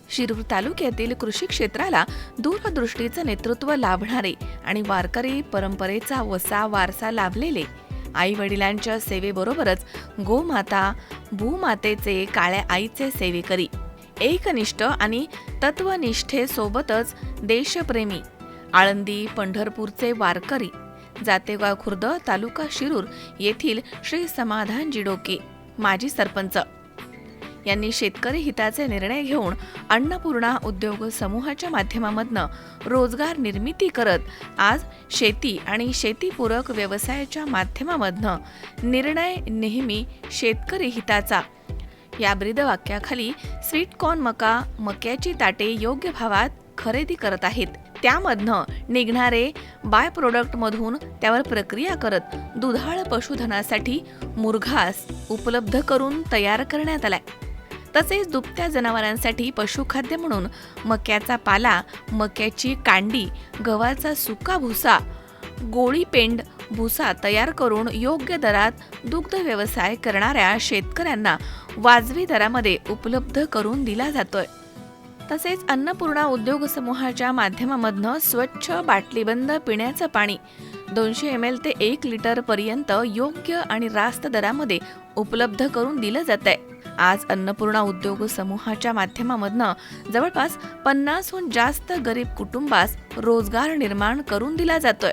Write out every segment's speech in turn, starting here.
शिरूर तालुक्यातील कृषी क्षेत्राला दूरदृष्टीचं नेतृत्व लाभणारे आणि वारकरी परंपरेचा वसा वारसा लाभलेले आई वडिलांच्या सेवेबरोबरच गोमाता भूमातेचे काळ्या आईचे सेवेकरी एकनिष्ठ आणि तत्वनिष्ठेसोबतच देशप्रेमी आळंदी पंढरपूरचे वारकरी जातेगाव खुर्द तालुका शिरूर येथील श्री समाधानजी डोके माजी सरपंच यांनी शेतकरी हिताचे निर्णय घेऊन अन्नपूर्णा उद्योग समूहाच्या माध्यमामधनं रोजगार निर्मिती करत आज शेती आणि शेतीपूरक व्यवसायाच्या माध्यमामधनं निर्णय नेहमी शेतकरी हिताचा या ब्रीदवाक्याखाली स्वीटकॉर्न मक्याची ताटे योग्य भावात खरेदी करत आहेत. त्यामधनं निघणारे बाय प्रोडक्ट मधून त्यावर प्रक्रिया करत दुधाळ पशुधनासाठी मुरघास उपलब्ध करून तयार करण्यात आलाय. तसेच दुभत्या जनावरांसाठी पशुखाद्य म्हणून मक्याचा पाला, मक्याची कांडी, गव्हाचा सुका भुसा, गोळी पेंड भुसा तयार करून योग्य दरात दुग्ध व्यवसाय करणाऱ्या शेतकऱ्यांना वाजवी दरामध्ये उपलब्ध करून दिला जातोय. तसेच अन्नपूर्णा उद्योग समूहाच्या माध्यमामधनं स्वच्छ बाटलीबंद पिण्याचं पाणी 200 ml ते 1 लिटर पर्यंत योग्य आणि रास्त दरामध्ये उपलब्ध करून दिलं जात आहे. आज अन्नपूर्णा उद्योग समूहाच्या माध्यमामधनं जवळपास 50हून जास्त गरीब कुटुंबास रोजगार निर्माण करून दिला जातोय.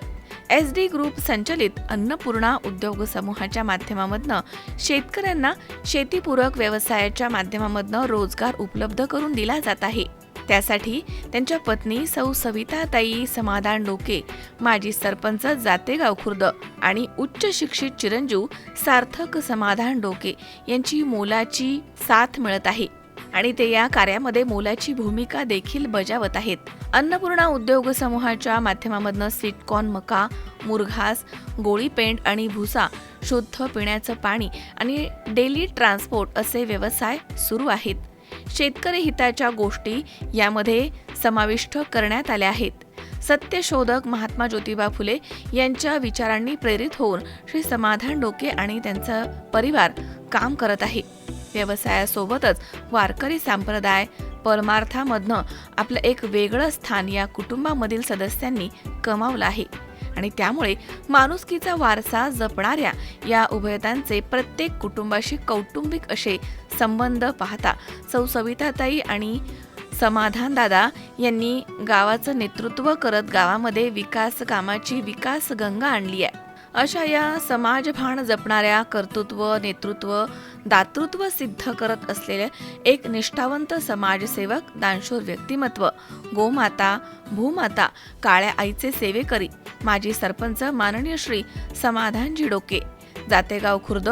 SD ग्रुप संचलित अन्नपूर्णा उद्योग समूहाच्या माध्यमामधनं शेतकऱ्यांना शेतीपूरक व्यवसायाच्या माध्यमामधनं रोजगार उपलब्ध करून दिला जात आहे. त्यासाठी त्यांच्या पत्नी सौ सविताताई समाधान डोके माजी सरपंच जातेगाव खुर्द आणि उच्च शिक्षित चिरंजीव सार्थक समाधान डोके यांची मोलाची साथ मिळत आहे आणि ते या कार्यामध्ये मोलाची भूमिका देखील बजावत आहेत. अन्नपूर्णा उद्योग समूहाच्या माध्यमामधनं स्वीटकॉर्न मका, मुरघास, गोळी पेंड आणि भुसा, शुद्ध पिण्याचं पाणी आणि डेली ट्रान्सपोर्ट असे व्यवसाय सुरू आहेत. शेतकरी हिताच्या गोष्टी यामध्ये समाविष्ट करण्यात आल्या आहेत. सत्यशोधक महात्मा ज्योतिबा फुले यांच्या विचारांनी प्रेरित होऊन श्री समाधान डोके आणि त्यांचा परिवार काम करत आहे. व्यवसायासोबतच वारकरी संप्रदाय परमार्थामधनं आपलं एक वेगळं स्थान या कुटुंबामधील सदस्यांनी कमावलं आहे आणि त्यामुळे माणुसकीचा वारसा जपणाऱ्या या उभयतांचे प्रत्येक कुटुंबाशी कौटुंबिक असे संबंध पाहता सौ सविताताई आणि समाधान दादा यांनी गावाचं नेतृत्व करत गावामध्ये विकास कामाची विकास गंगा आणली आहे. अशा या समाजभान जपणाऱ्या कर्तृत्व नेतृत्व दातृत्व सिद्ध करत असलेले एक निष्ठावंत समाजसेवक दानशूर व्यक्तिमत्व गोमाता भूमाता काळ्या आईचे सेवेकरी माजी सरपंच माननीय श्री समाधानजी डोके जातेगाव खुर्द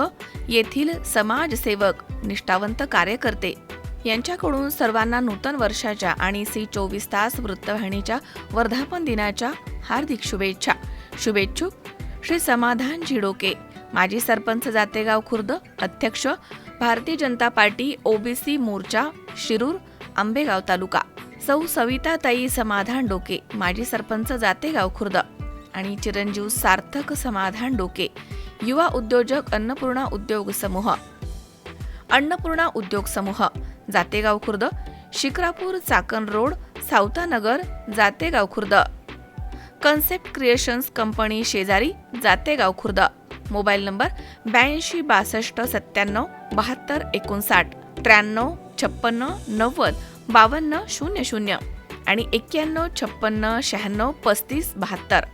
येथील समाजसेवक निष्ठावंत कार्यकर्ते यांच्याकडून सर्वांना नूतन वर्षाच्या आणि C24 तास वृत्तवाहिनीच्या वर्धापन दिनाच्या हार्दिक शुभेच्छा. शुभेच्छुक श्री समाधानजी डोके माजी सरपंच जातेगाव खुर्द अध्यक्ष भारतीय जनता पार्टी OBC मोर्चा शिरूर आंबेगाव तालुका सौ सविताताई समाधान डोके माजी सरपंच जातेगाव खुर्द आणि चिरंजीव सार्थक समाधान डोके युवा उद्योजक अन्नपूर्णा उद्योग समूह Jategaon Khurd Shikrapur Chakan road Savtanagar Jategaon Khurd concept creations company शेजारी जातेगाव खुर्द मोबाईल नंबर 82 62 97 72 59 93 56 90 52 00 आणि 91 56 96 35 72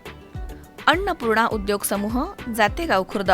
अन्नपूर्णा उद्योग समूह जातेगाव खुर्द.